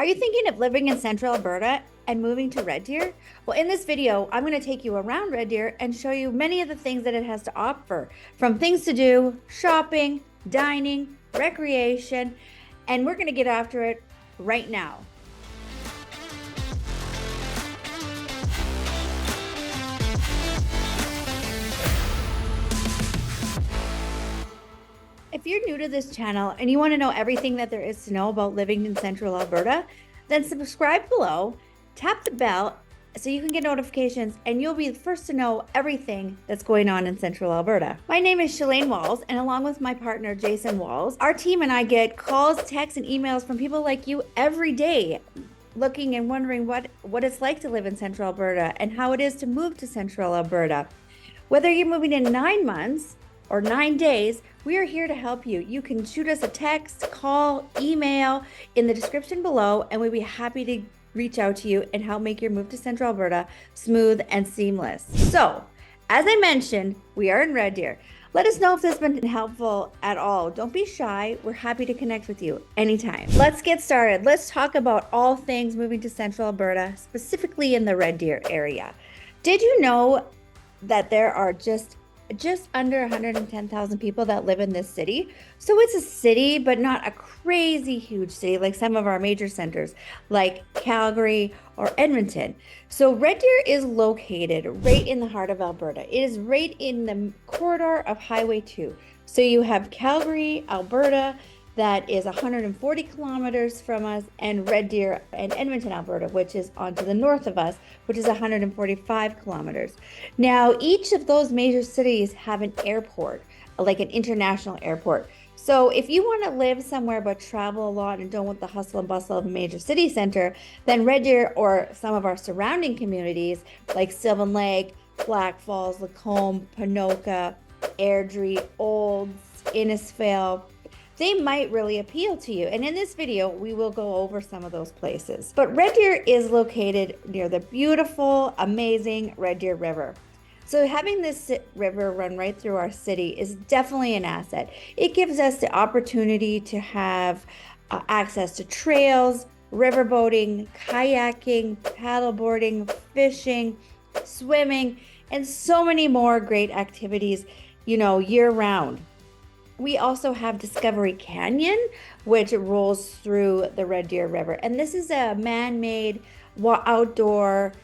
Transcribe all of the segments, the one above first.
Are you thinking of living in Central Alberta and moving to Red Deer? Well, in this video, I'm going to take you around Red Deer and show you many of the things that it has to offer, from things to do, shopping, dining, recreation, and we're going to get after it right now. If you're new to this channel and you want to know everything that there is to know about living in Central Alberta, then subscribe below, tap the bell so you can get notifications and you'll be the first to know everything that's going on in Central Alberta. My name is Shalane Walls, and along with my partner Jason Walls, our team and I get calls, texts, and emails from people like you every day looking and wondering what it's like to live in Central Alberta and how it is to move to Central Alberta. Whether you're moving in 9 months or 9 days, we are here to help you. You can shoot us a text, call, email in the description below, and we'd be happy to reach out to you and help make your move to Central Alberta smooth and seamless. So, as I mentioned, we are in Red Deer. Let us know if this has been helpful at all. Don't be shy. We're happy to connect with you anytime. Let's get started. Let's talk about all things moving to Central Alberta, specifically in the Red Deer area. Did you know that there are just under 110,000 people that live in this city? So it's a city, but not a crazy huge city like some of our major centers like Calgary or Edmonton. So Red Deer is located right in the heart of Alberta. It is right in the corridor of Highway 2. So you have Calgary, Alberta, that is 140 kilometers from us, and Red Deer and Edmonton, Alberta, which is on to the north of us, which is 145 kilometers. Now, each of those major cities have an airport, like an international airport. So if you want to live somewhere but travel a lot and don't want the hustle and bustle of a major city center, then Red Deer or some of our surrounding communities like Sylvan Lake, Black Falls, Lacombe, Ponoka, Airdrie, Olds, Innisfail, they might really appeal to you. And in this video, we will go over some of those places. But Red Deer is located near the beautiful, amazing Red Deer River. So having this river run right through our city is definitely an asset. It gives us the opportunity to have access to trails, riverboating, kayaking, paddleboarding, fishing, swimming, and so many more great activities, year round. We also have Discovery Canyon, which rolls through the Red Deer River. And this is a man-made outdoor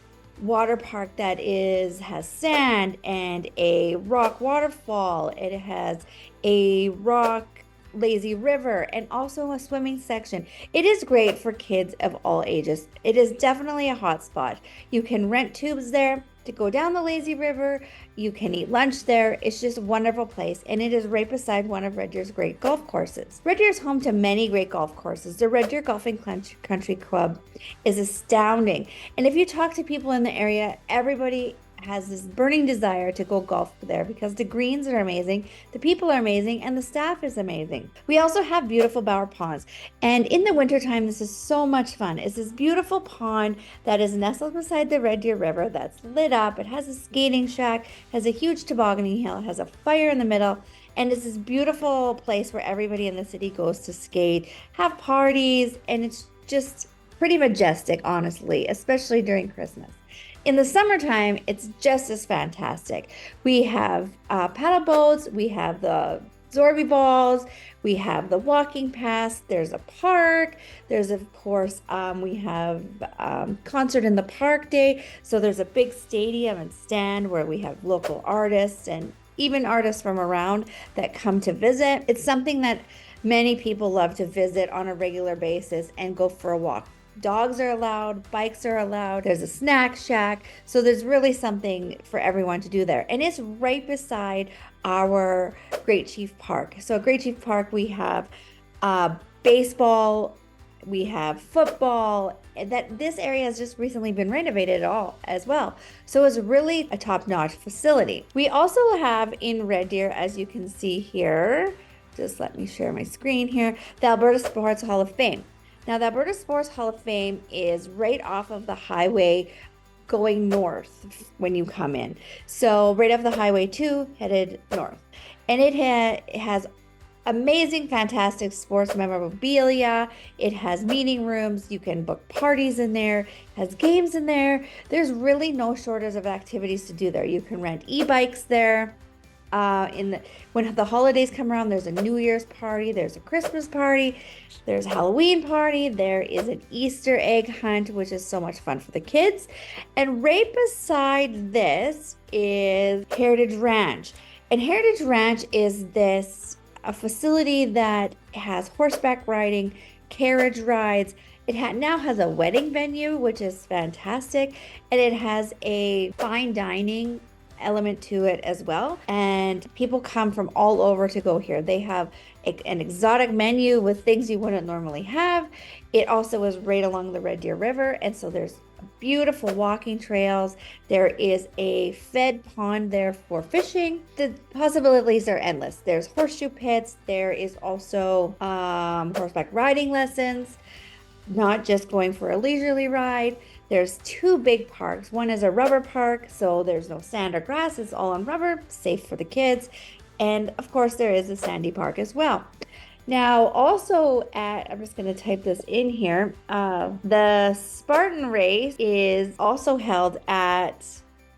water park that has sand and a rock waterfall. It has a rock lazy river and also a swimming section. It is great for kids of all ages. It is definitely a hot spot. You can rent tubes there to go down the lazy river. You can eat lunch there. It's just a wonderful place, and it is right beside one of Red Deer's great golf courses. Red Deer is home to many great golf courses. The Red Deer Golfing Country Club is astounding, and if you talk to people in the area, everybody has this burning desire to go golf there because the greens are amazing, the people are amazing, and the staff is amazing. We also have beautiful Bower Ponds, and in the wintertime, this is so much fun. It's this beautiful pond that is nestled beside the Red Deer River that's lit up. It has a skating shack, has a huge tobogganing hill, has a fire in the middle, and it's this beautiful place where everybody in the city goes to skate, have parties, and it's just pretty majestic, honestly, especially during Christmas. In the summertime, it's just as fantastic. We have paddle boats, we have the Zorby balls, we have the walking paths, there's a park, there's of course, we have concert in the park day, so there's a big stadium and stand where we have local artists and even artists from around that come to visit. It's something that many people love to visit on a regular basis and go for a walk. Dogs are allowed, bikes are allowed, there's a snack shack, so there's really something for everyone to do there. And it's right beside our Great Chief Park. So at Great Chief Park, we have baseball, we have football, that this area has just recently been renovated as well. So it's really a top-notch facility. We also have in Red Deer, as you can see here, just let me share my screen here, the Alberta Sports Hall of Fame. Now, the Alberta Sports Hall of Fame is right off of the highway going north when you come in. So right off the Highway 2, headed north. And it has amazing, fantastic sports memorabilia. It has meeting rooms. You can book parties in there. It has games in there. There's really no shortage of activities to do there. You can rent e-bikes there. When the holidays come around, there's a New Year's party, there's a Christmas party, there's a Halloween party, there is an Easter egg hunt, which is so much fun for the kids. And right beside this is Heritage Ranch. And Heritage Ranch is a facility that has horseback riding, carriage rides. It now has a wedding venue, which is fantastic, and it has a fine dining element to it as well, and people come from all over to go here. They have an exotic menu with things you wouldn't normally have. It also is right along the Red Deer River, and so there's beautiful walking trails. There is a fed pond there for fishing. The possibilities are endless. There's horseshoe pits. There is also horseback riding lessons, not just going for a leisurely ride. There's 2 big parks. One is a rubber park, so there's no sand or grass. It's all on rubber, safe for the kids. And of course, there is a sandy park as well. Now, also I'm just going to type this in here. The Spartan race is also held at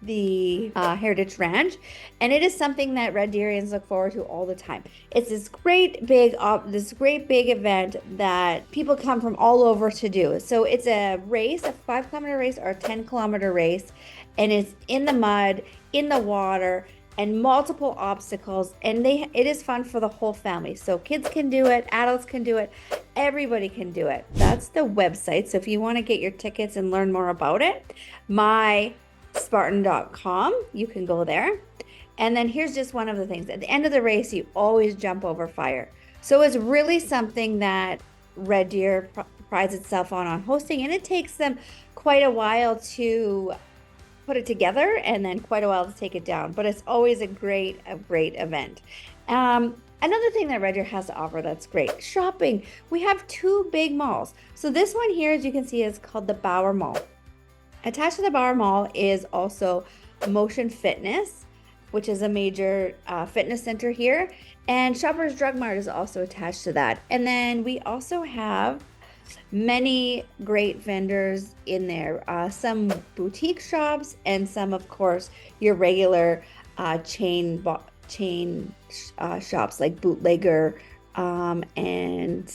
the Heritage Ranch, and it is something that Red Deerians look forward to all the time. It's this great big event that people come from all over to do. So it's a race, a 5-kilometer race or a 10-kilometer race, and it's in the mud, in the water, and multiple obstacles, and it is fun for the whole family. So kids can do it, adults can do it, everybody can do it. That's the website. So if you want to get your tickets and learn more about it, Spartan.com, you can go there. And then here's just one of the things. At the end of the race, you always jump over fire. So it's really something that Red Deer prides itself on hosting, and it takes them quite a while to put it together and then quite a while to take it down. But it's always a great event. Another thing that Red Deer has to offer that's great, shopping. We have 2 big malls. So this one here, as you can see, is called the Bauer Mall. Attached to the Bauer Mall is also Motion Fitness, which is a major fitness center here. And Shoppers Drug Mart is also attached to that. And then we also have many great vendors in there. Some boutique shops and some, of course, your regular chain shops like Bootlegger and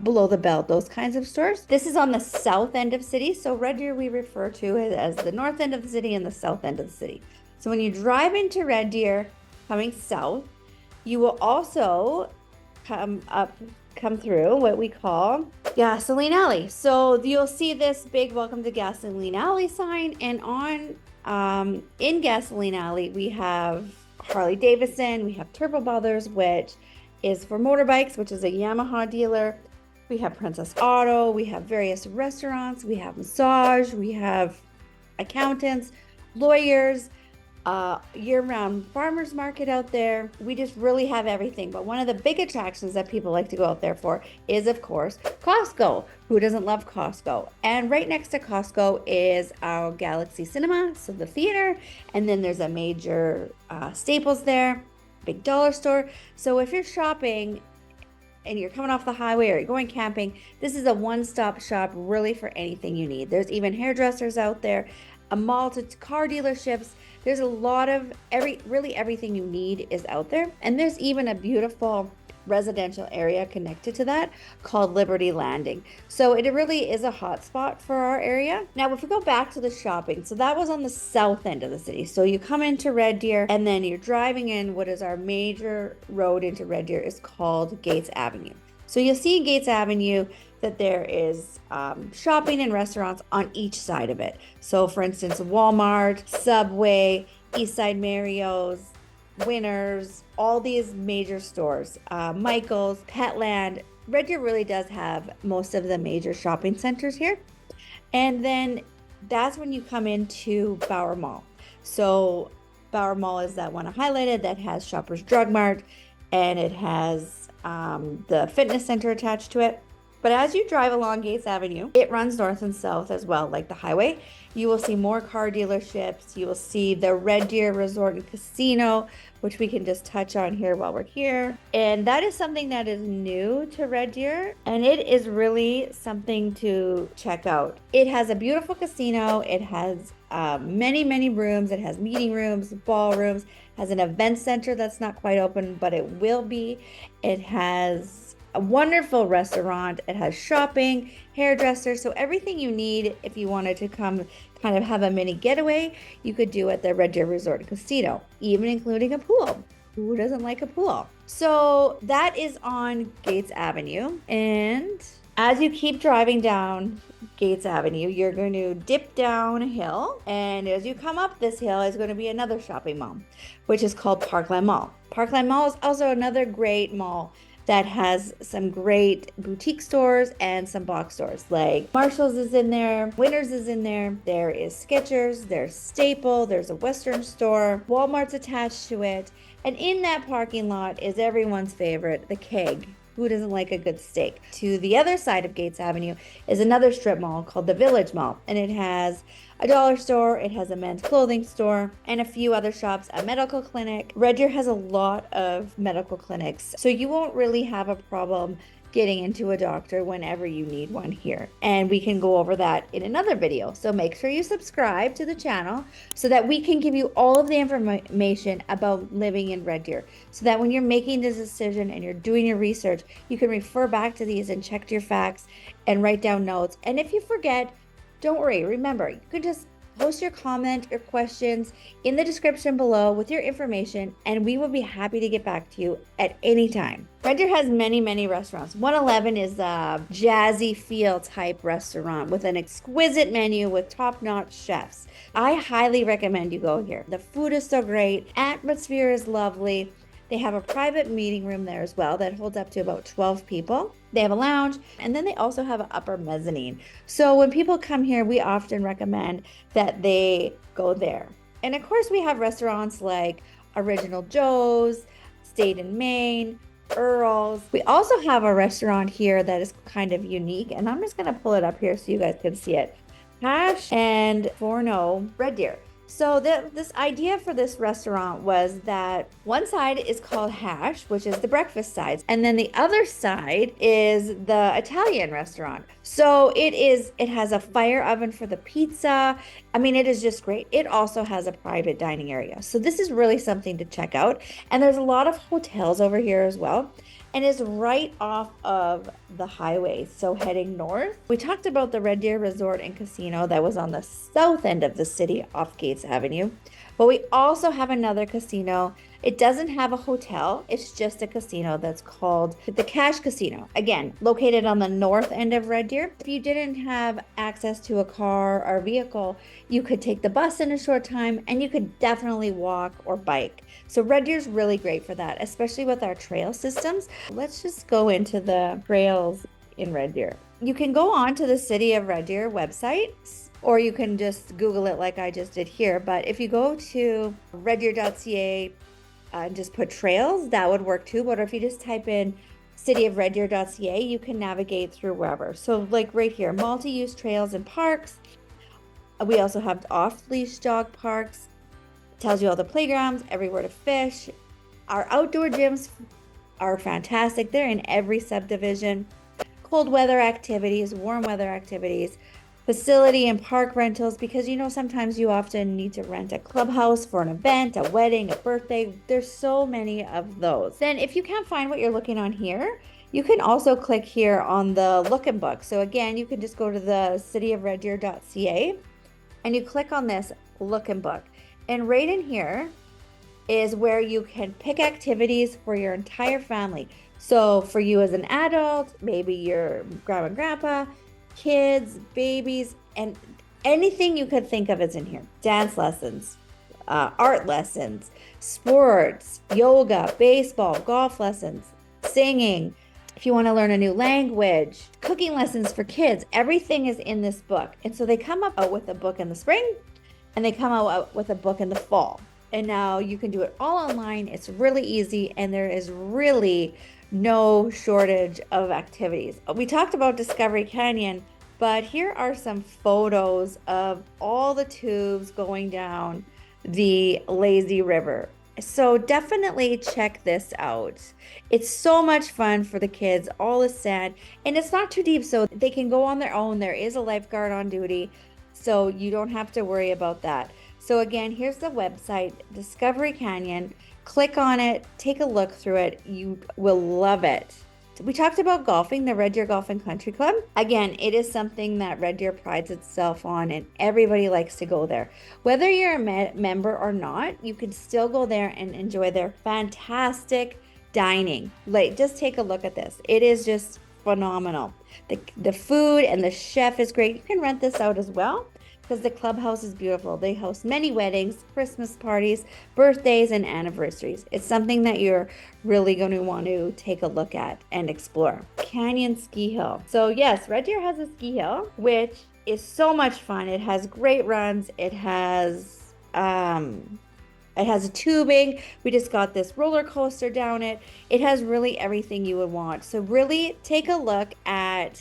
Below the Belt, those kinds of stores. This is on the south end of city. So Red Deer we refer to it as the north end of the city and the south end of the city. So when you drive into Red Deer coming south, you will also come through what we call Gasoline Alley. So you'll see this big Welcome to Gasoline Alley sign, and in Gasoline Alley we have Harley Davidson, we have Turbo Brothers, which is for motorbikes, which is a Yamaha dealer. We have Princess Auto, we have various restaurants, we have massage, we have accountants, lawyers, year-round farmers market out there. We just really have everything. But one of the big attractions that people like to go out there for is, of course, Costco. Who doesn't love Costco? And right next to Costco is our Galaxy Cinema, so the theater, and then there's a major Staples there, big dollar store. So if you're shopping and you're coming off the highway or you're going camping, this is a one-stop shop really for anything you need. There's even hairdressers out there, a mall to car dealerships. There's a lot of everything you need is out there. And there's even a beautiful residential area connected to that called Liberty Landing. So it really is a hot spot for our area. Now, if we go back to the shopping, so that was on the south end of the city. So you come into Red Deer and then you're driving in what is our major road into Red Deer is called Gates Avenue. So you'll see in Gates Avenue that there is shopping and restaurants on each side of it. So for instance, Walmart, Subway, Eastside Mario's, Winners, all these major stores, Michael's, Petland. Red Deer really does have most of the major shopping centers here. And then that's when you come into Bauer Mall. So Bauer Mall is that one I highlighted that has Shoppers Drug Mart, and it has the fitness center attached to it. But as you drive along Gates Avenue, it runs north and south as well, like the highway. You will see more car dealerships. You will see the Red Deer Resort and Casino, which we can just touch on here while we're here. And that is something that is new to Red Deer, and it is really something to check out. It has a beautiful casino. It has many rooms. It has meeting rooms, ballrooms, has an event center that's not quite open, but it will be. It has a wonderful restaurant. It has shopping, hairdresser, so everything you need if you wanted to come kind of have a mini getaway, you could do at the Red Deer Resort and Casino, even including a pool. Who doesn't like a pool? So that is on Gates Avenue. And as you keep driving down Gates Avenue, you're going to dip down a hill. And as you come up this hill is going to be another shopping mall, which is called Parkland Mall. Parkland Mall is also another great mall that has some great boutique stores and some box stores, like Marshall's is in there, Winners is in there, there is Skechers, there's Staple, there's a Western store, Walmart's attached to it, and in that parking lot is everyone's favorite, the Keg. Who doesn't like a good steak? To the other side of Gates Avenue is another strip mall called the Village Mall, and it has a dollar store, it has a men's clothing store, and a few other shops, a medical clinic. Red Deer has a lot of medical clinics, so you won't really have a problem getting into a doctor whenever you need one here. And we can go over that in another video. So make sure you subscribe to the channel so that we can give you all of the information about living in Red Deer, so that when you're making this decision and you're doing your research, you can refer back to these and check your facts and write down notes. And if you forget, don't worry. Remember, you can just post your comment or questions in the description below with your information, and we will be happy to get back to you at any time. Red Deer has many restaurants. 111 is a jazzy feel type restaurant with an exquisite menu with top-notch chefs. I highly recommend you go here. The food is so great. Atmosphere is lovely. They have a private meeting room there as well that holds up to about 12 people. They have a lounge, and then they also have an upper mezzanine. So when people come here, we often recommend that they go there. And of course, we have restaurants like Original Joe's, State and Main, Earl's. We also have a restaurant here that is kind of unique, and I'm just gonna pull it up here so you guys can see it. Hash and Forno Red Deer. So this idea for this restaurant was that one side is called Hash, which is the breakfast side, and then the other side is the Italian restaurant. So it has a fire oven for the pizza. I mean, it is just great. It also has a private dining area. So this is really something to check out. And there's a lot of hotels over here as well. And is right off of the highway, so heading north. We talked about the Red Deer Resort and Casino that was on the south end of the city off Gates Avenue, but we also have another casino. It doesn't have a hotel, it's just a casino that's called the Cash Casino. Again, located on the north end of Red Deer. If you didn't have access to a car or vehicle, you could take the bus in a short time, and you could definitely walk or bike. So Red Deer's really great for that, especially with our trail systems. Let's just go into the trails in Red Deer. You can go on to the City of Red Deer website, or you can just Google it like I just did here. But if you go to reddeer.ca and just put trails, that would work too. But if you just type in cityofreddeer.ca, you can navigate through wherever. So like right here, multi-use trails and parks. We also have off-leash dog parks. Tells you all the playgrounds, everywhere to fish. Our outdoor gyms are fantastic. They're in every subdivision. Cold weather activities, warm weather activities, facility and park rentals, because sometimes you often need to rent a clubhouse for an event, a wedding, a birthday. There's so many of those. Then if you can't find what you're looking on here, you can also click here on the look and book. So again, you can just go to the cityofreddeer.ca and you click on this look and book. And right in here is where you can pick activities for your entire family. So for you as an adult, maybe your grandma and grandpa, kids, babies, and anything you could think of is in here. Dance lessons, art lessons, sports, yoga, baseball, golf lessons, singing. If you want to learn a new language, cooking lessons for kids, everything is in this book. And so they come up with a book in the spring, and they come out with a book in the fall. And now you can do it all online. It's really easy, and there is really no shortage of activities. We talked about Discovery Canyon, but here are some photos of all the tubes going down the lazy river. So definitely check this out. It's so much fun for the kids, all the sand, and it's not too deep, so they can go on their own. There is a lifeguard on duty, so you don't have to worry about that. So again, here's the website, Discovery Canyon. Click on it, take a look through it. You will love it. We talked about golfing, the Red Deer Golf and Country Club. Again, it is something that Red Deer prides itself on, and everybody likes to go there. Whether you're a member or not, you can still go there and enjoy their fantastic dining. Like, just take a look at this. It is just phenomenal. The food and the chef is great. You can rent this out as well, because the clubhouse is beautiful. They host many weddings, Christmas parties, birthdays, and anniversaries. It's something that you're really going to want to take a look at and explore. Canyon Ski Hill. So yes, Red Deer has a ski hill, which is so much fun. It has great runs. It has a tubing. We just got this roller coaster down it. It has really everything you would want. So really take a look at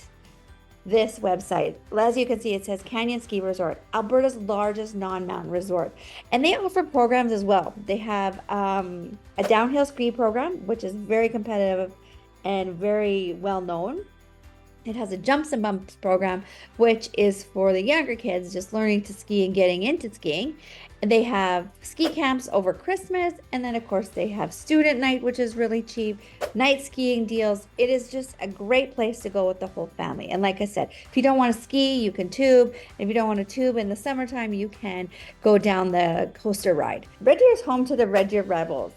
this website. As you can see, it says Canyon Ski Resort, Alberta's largest non-mountain resort. And they offer programs as well. They have a downhill ski program, which is very competitive and very well known. It has a jumps and bumps program, which is for the younger kids just learning to ski and getting into skiing. They have ski camps over Christmas, and then of course they have student night, which is really cheap, night skiing deals. It is just a great place to go with the whole family. And like I said, if you don't want to ski, you can tube. If you don't want to tube in the summertime, you can go down the coaster ride. Red Deer is home to the Red Deer Rebels.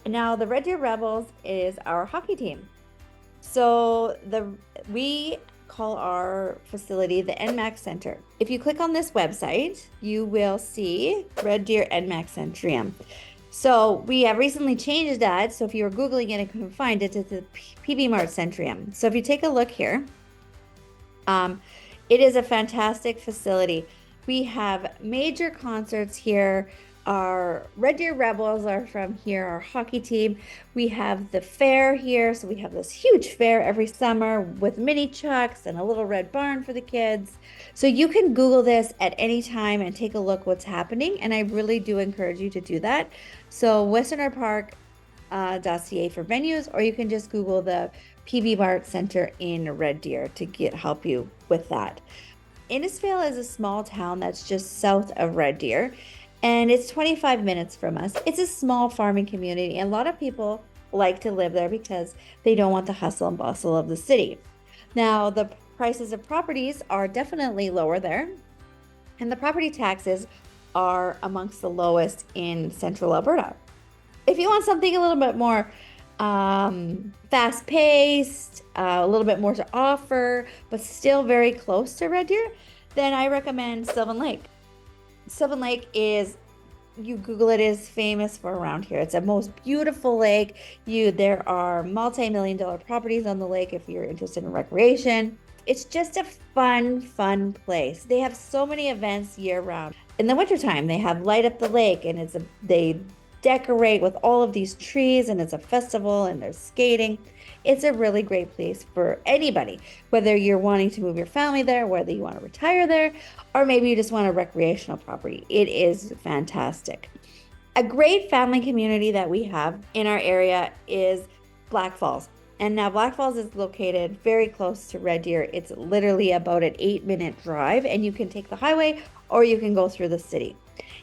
Now the Red Deer Rebels is our hockey team. So we call our facility the NMAX Center. If you click on this website, you will see Red Deer NMAX Centrium. So we have recently changed that. So if you were Googling it and couldn't find it, it's the PV Mart Centrium. So if you take a look here, it is a fantastic facility. We have major concerts here. Our Red Deer Rebels are from here, our hockey team. We have the fair here. So we have this huge fair every summer with mini chucks and a little red barn for the kids. So you can Google this at any time and take a look what's happening. And I really do encourage you to do that. So westernrpark.ca for venues, or you can just Google the PV Mart Center in Red Deer to help you with that. Innisfail is a small town that's just south of Red Deer. And it's 25 minutes from us. It's a small farming community, and a lot of people like to live there because they don't want the hustle and bustle of the city. Now, the prices of properties are definitely lower there, and the property taxes are amongst the lowest in Central Alberta. If you want something a little bit more fast-paced, a little bit more to offer, but still very close to Red Deer, then I recommend Sylvan Lake. Sylvan Lake is, you Google it, is famous for around here. It's a most beautiful lake. There are multi-million-dollar properties on the lake if you're interested in recreation. It's just a fun place. They have so many events year-round. In the wintertime, they have Light Up the Lake, and they decorate with all of these trees, and it's a festival, and there's skating. It's a really great place for anybody, whether you're wanting to move your family there, whether you want to retire there, or maybe you just want a recreational property. It is fantastic. A great family community that we have in our area is Black Falls. And now Black Falls is located very close to Red Deer. It's literally about an 8-minute drive, and you can take the highway or you can go through the city.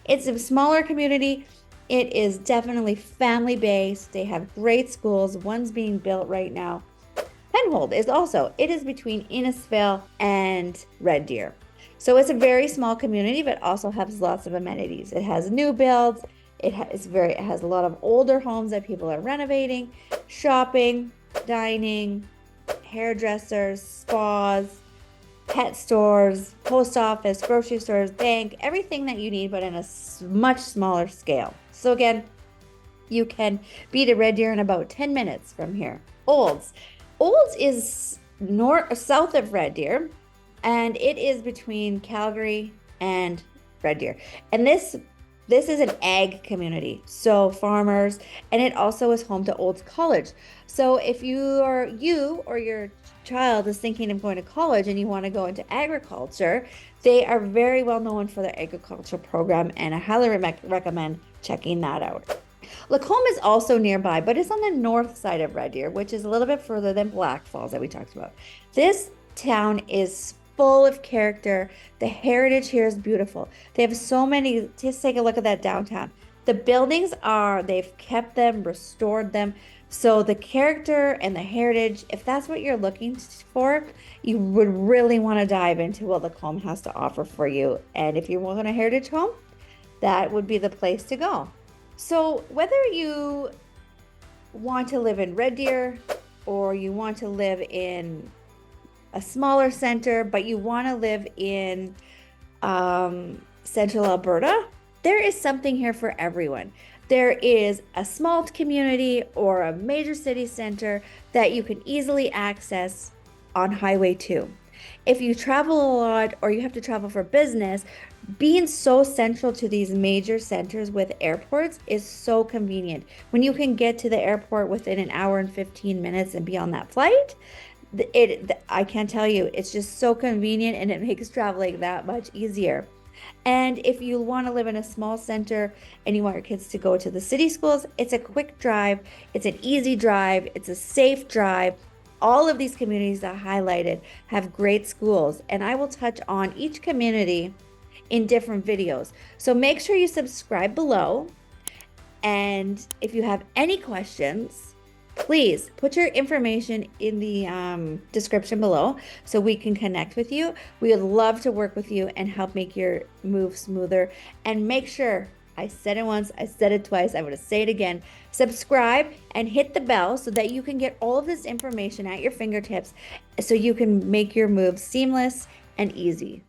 It's a smaller community. It is definitely family-based. They have great schools. One's being built right now. Penhold is also, it is between Innisfail and Red Deer. So it's a very small community, but also has lots of amenities. It has new builds. It has a lot of older homes that people are renovating, shopping, dining, hairdressers, spas, pet stores, post office, grocery stores, bank, everything that you need, but in a much smaller scale. So again, you can be to Red Deer in about 10 minutes from here. Olds is south of Red Deer, and it is between Calgary and Red Deer. And this This is an ag community, so farmers, and it also is home to Olds College. So if you or your child is thinking of going to college and you want to go into agriculture, they are very well known for their agricultural program, and I highly recommend checking that out. Lacombe is also nearby, but it's on the north side of Red Deer, which is a little bit further than Black Falls that we talked about. This town is full of character. The heritage here is beautiful. They have so many, just take a look at that downtown. The buildings they've kept them, restored them. So the character and the heritage, if that's what you're looking for, you would really want to dive into what Lacombe has to offer for you. And if you want a heritage home, that would be the place to go. So whether you want to live in Red Deer or you want to live in a smaller center, but you want to live in Central Alberta, there is something here for everyone. There is a small community or a major city center that you can easily access on Highway 2. If you travel a lot or you have to travel for business, being so central to these major centers with airports is so convenient. When you can get to the airport within an hour and 15 minutes and be on that flight, I can't tell you, it's just so convenient and it makes traveling that much easier. And if you want to live in a small center and you want your kids to go to the city schools, it's a quick drive, it's an easy drive, it's a safe drive. All of these communities that I highlighted have great schools, and I will touch on each community in different videos. So make sure you subscribe below. And if you have any questions, please put your information in the description below so we can connect with you. We would love to work with you and help make your move smoother. And make sure, I said it once, I said it twice, I'm going to say it again, subscribe and hit the bell so that you can get all of this information at your fingertips so you can make your move seamless and easy.